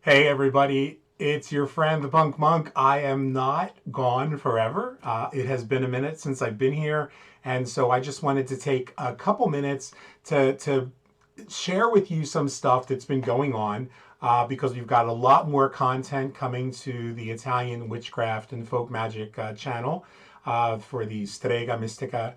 Hey everybody, it's your friend the Punk Monk. I am not gone forever. It has been a minute since I've been here, and so I just wanted to take a couple minutes to share with you some stuff that's been going on because we've got a lot more content coming to the Italian Witchcraft and Folk-Magick channel for the Strega Mystica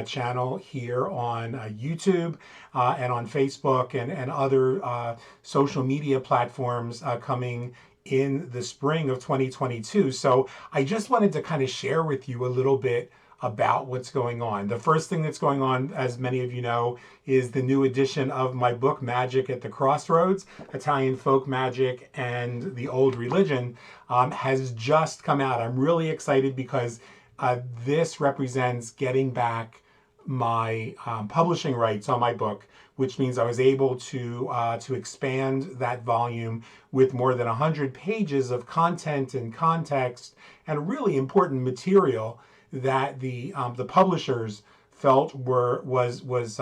channel here on YouTube and on Facebook and other social media platforms coming in the spring of 2022. So I just wanted to kind of share with you a little bit about what's going on. The first thing that's going on, as many of you know, is the new edition of my book, Magic at the Crossroads, Italian Folk Magic and the Old Religion, has just come out. I'm really excited because this represents getting back my publishing rights on my book, which means I was able to expand that volume with more than 100 pages of content and context and really important material that the publishers felt was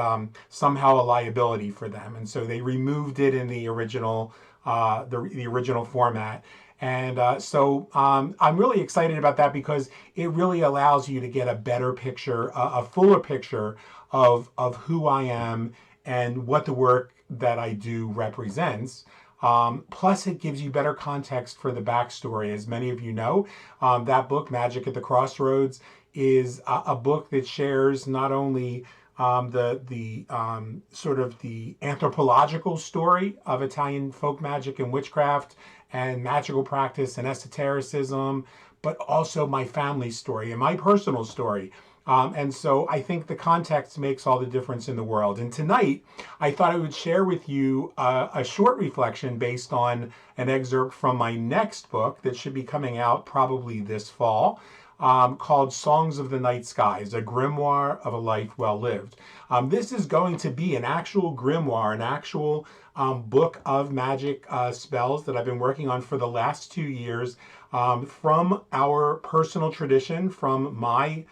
somehow a liability for them, and so they removed it in the original the original format. And I'm really excited about that because it really allows you to get a better picture, a fuller picture of who I am and what the work that I do represents. Plus, it gives you better context for the backstory. As many of you know, that book, Magic at the Crossroads, is a book that shares not only the sort of the anthropological story of Italian folk magic and witchcraft and magical practice and esotericism, but also my family story and my personal story. And so I think the context makes all the difference in the world. And tonight, I thought I would share with you a short reflection based on an excerpt from my next book that should be coming out probably this fall, called Songs of the Night Skies, a grimoire of a life well lived. This is going to be an actual grimoire, an actual book of magic spells that I've been working on for the last 2 years, from our personal tradition, from my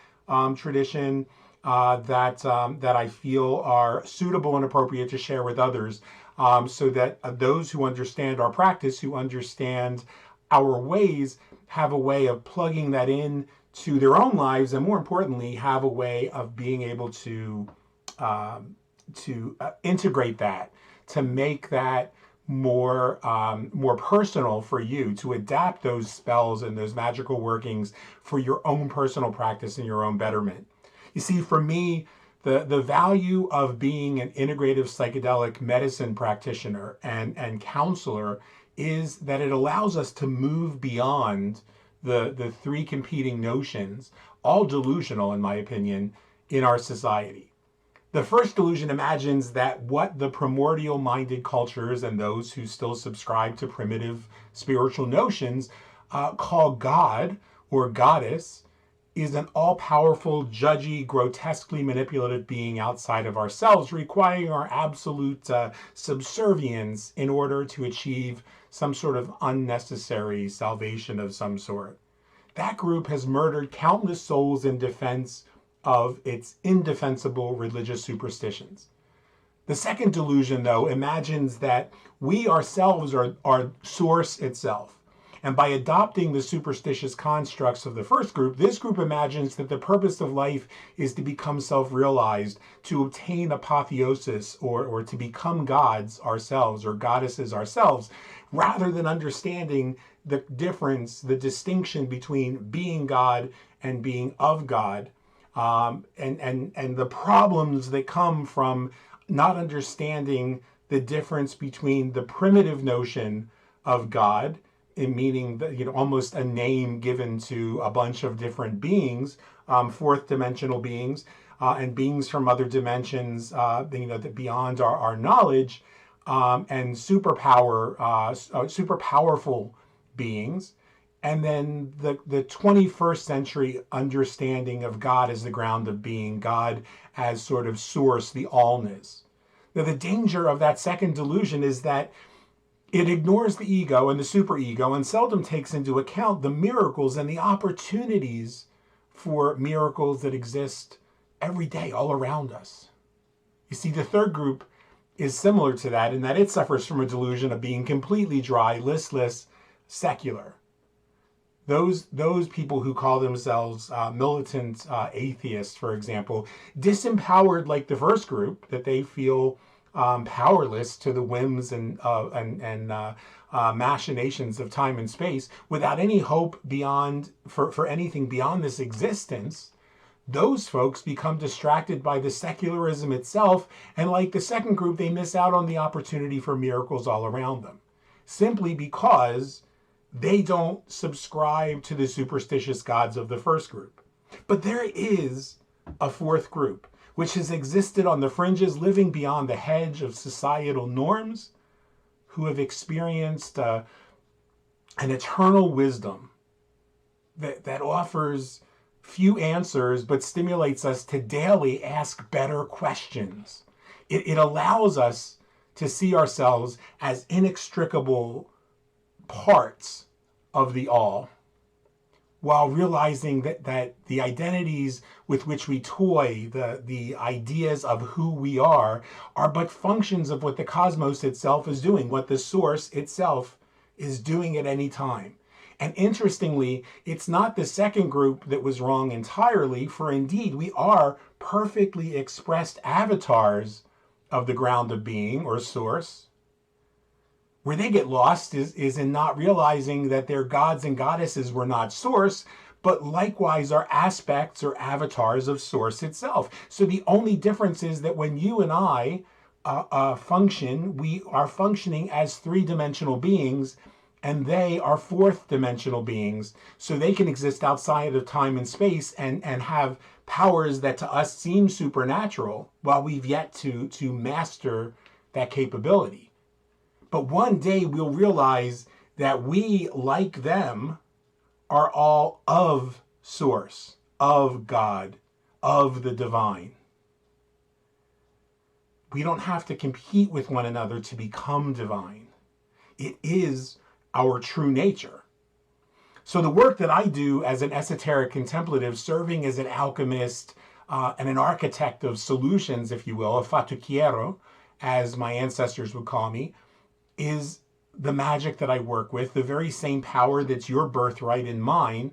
tradition, that I feel are suitable and appropriate to share with others, so that those who understand our practice, who understand our ways, have a way of plugging that in to their own lives, and more importantly, have a way of being able to integrate that, to make that more personal for you, to adapt those spells and those magical workings for your own personal practice and your own betterment. You see, for me, the value of being an integrative psychedelic medicine practitioner and counselor is that it allows us to move beyond the three competing notions, all delusional in my opinion, in our society. The first delusion imagines that what the primordial minded cultures and those who still subscribe to primitive spiritual notions call God or goddess is an all-powerful, judgy, grotesquely manipulative being outside of ourselves, requiring our absolute subservience in order to achieve some sort of unnecessary salvation of some sort. That group has murdered countless souls in defense of its indefensible religious superstitions. The second delusion, though, imagines that we ourselves are source itself. And by adopting the superstitious constructs of the first group, this group imagines that the purpose of life is to become self-realized, to obtain apotheosis, or to become gods ourselves or goddesses ourselves, rather than understanding the difference, the distinction between being God and being of God, and the problems that come from not understanding the difference between the primitive notion of God, in meaning that, almost a name given to a bunch of different beings, fourth dimensional beings, and beings from other dimensions, that beyond our knowledge, and super powerful beings. And then the 21st century understanding of God as the ground of being, God as sort of source, the allness. Now, the danger of that second delusion is that it ignores the ego and the superego and seldom takes into account the miracles and the opportunities for miracles that exist every day all around us. You see, the third group is similar to that in that it suffers from a delusion of being completely dry, listless, secular. Those people who call themselves militant atheists, for example, disempowered like the first group, that they feel powerless to the whims and machinations of time and space, without any hope beyond for anything beyond this existence. Those folks become distracted by the secularism itself, and like the second group, they miss out on the opportunity for miracles all around them, simply because they don't subscribe to the superstitious gods of the first group. But there is a fourth group, which has existed on the fringes, living beyond the hedge of societal norms, who have experienced an eternal wisdom that offers few answers, but stimulates us to daily ask better questions. It allows us to see ourselves as inextricable parts of the all, while realizing that the identities with which we toy, the ideas of who we are but functions of what the cosmos itself is doing, what the source itself is doing at any time. And interestingly, it's not the second group that was wrong entirely, for indeed we are perfectly expressed avatars of the ground of being, or source. Where they get lost is in not realizing that their gods and goddesses were not source, but likewise are aspects or avatars of source itself. So the only difference is that when you and I function, we are functioning as three-dimensional beings, and they are fourth-dimensional beings. So they can exist outside of time and space and have powers that to us seem supernatural, while we've yet to master that capability. But one day we'll realize that we, like them, are all of source, of God, of the divine. We don't have to compete with one another to become divine. It is our true nature. So the work that I do as an esoteric contemplative, serving as an alchemist and an architect of solutions, if you will, a fatuquiero, as my ancestors would call me, is the magic that I work with, the very same power that's your birthright and mine,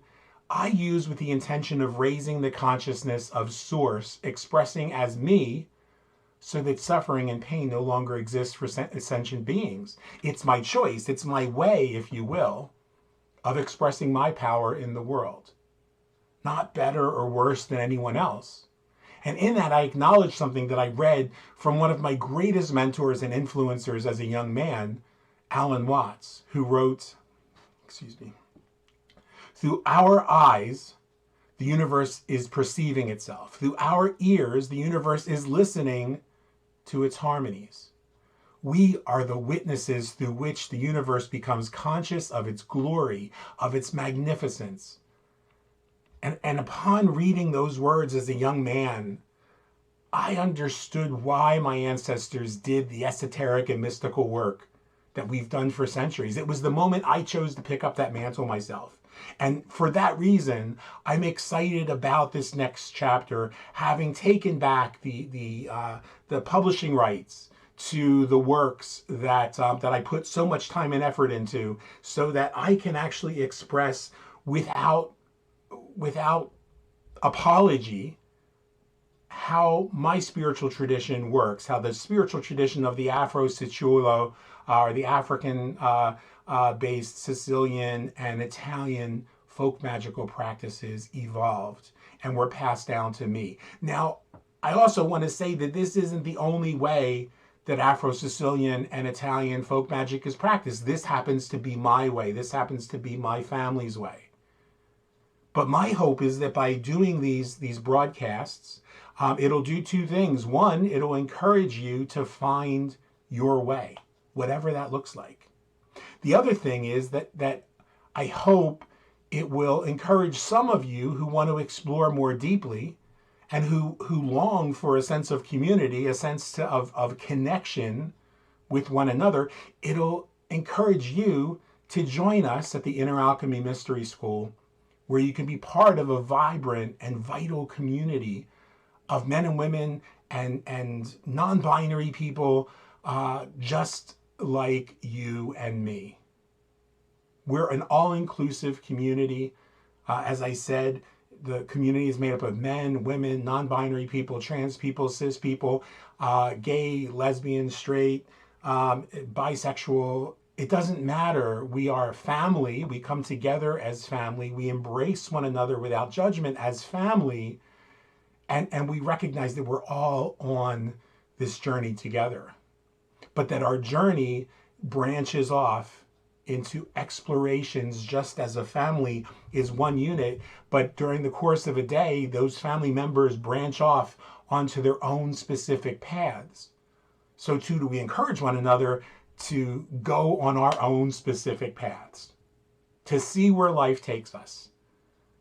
I use with the intention of raising the consciousness of source, expressing as me, so that suffering and pain no longer exist for sentient beings. It's my choice, it's my way, if you will, of expressing my power in the world. Not better or worse than anyone else. And in that, I acknowledge something that I read from one of my greatest mentors and influencers as a young man, Alan Watts, who wrote, through our eyes, the universe is perceiving itself. Through our ears, the universe is listening to its harmonies. We are the witnesses through which the universe becomes conscious of its glory, of its magnificence. And upon reading those words as a young man, I understood why my ancestors did the esoteric and mystical work that we've done for centuries. It was the moment I chose to pick up that mantle myself. And for that reason, I'm excited about this next chapter, having taken back the publishing rights to the works that I put so much time and effort into, so that I can actually express without apology how my spiritual tradition works, how the spiritual tradition of the Afro-Siciliano, or the African-based Sicilian and Italian folk magical practices evolved and were passed down to me. Now, I also want to say that this isn't the only way that Afro-Sicilian and Italian folk magic is practiced. This happens to be my way. This happens to be my family's way. But my hope is that by doing these broadcasts, it'll do two things. One, it'll encourage you to find your way, whatever that looks like. The other thing is that I hope it will encourage some of you who want to explore more deeply and who long for a sense of community, a sense of connection with one another. It'll encourage you to join us at the Inner Alchemy Mystery School, where you can be part of a vibrant and vital community of men and women and non-binary people just like you and me. We're an all-inclusive community. As I said, the community is made up of men, women, non-binary people, trans people, cis people, gay, lesbian, straight, bisexual. It doesn't matter. We are family. We come together as family. We embrace one another without judgment as family. And we recognize that we're all on this journey together. But that our journey branches off into explorations just as a family is one unit, but during the course of a day, those family members branch off onto their own specific paths. So too do we encourage one another to go on our own specific paths, to see where life takes us,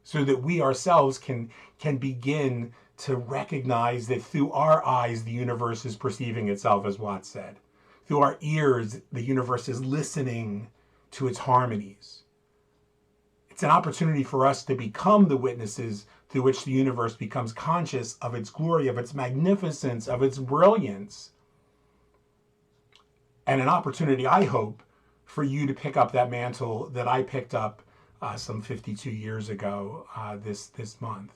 so that we ourselves can begin to recognize that through our eyes, the universe is perceiving itself, as Watts said. Through our ears, the universe is listening to its harmonies. It's an opportunity for us to become the witnesses through which the universe becomes conscious of its glory, of its magnificence, of its brilliance. And an opportunity, I hope, for you to pick up that mantle that I picked up some 52 years ago this month.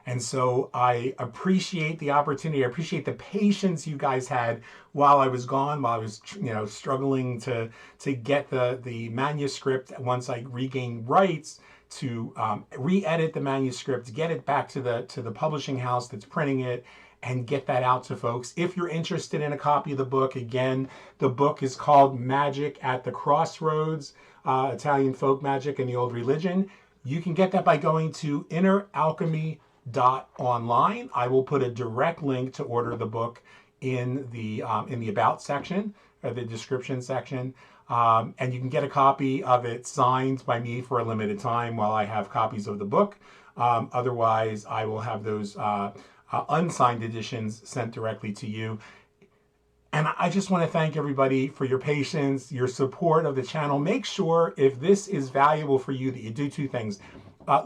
And so I appreciate the opportunity. I appreciate the patience you guys had while I was gone, while I was, struggling to get the manuscript once I regained rights to re-edit the manuscript, get it back to the publishing house that's printing it, and get that out to folks. If you're interested in a copy of the book, again, the book is called Magic at the Crossroads, Italian folk magic and the old religion. You can get that by going to inneralchemy.online. I will put a direct link to order the book in the about section, or the description section. And you can get a copy of it signed by me for a limited time while I have copies of the book. Otherwise, I will have those unsigned editions sent directly to you. And I just want to thank everybody for your patience, your support of the channel. Make sure, if this is valuable for you, that you do two things.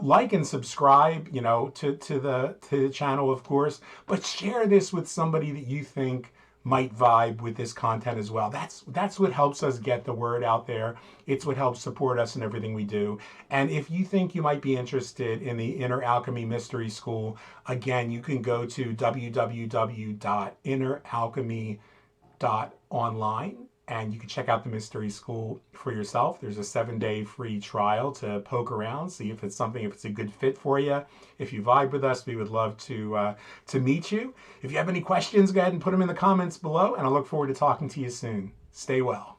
Like and subscribe, to the channel, of course, but share this with somebody that you think might vibe with this content as well. That's what helps us get the word out there. It's what helps support us in everything we do. And if you think you might be interested in the Inner Alchemy Mystery School, again, you can go to www.inneralchemy.online and you can check out the Mystery School for yourself. There's a 7-day free trial to poke around, see if it's a good fit for you. If you vibe with us, we would love to meet you. If you have any questions, go ahead and put them in the comments below, and I look forward to talking to you soon. Stay well.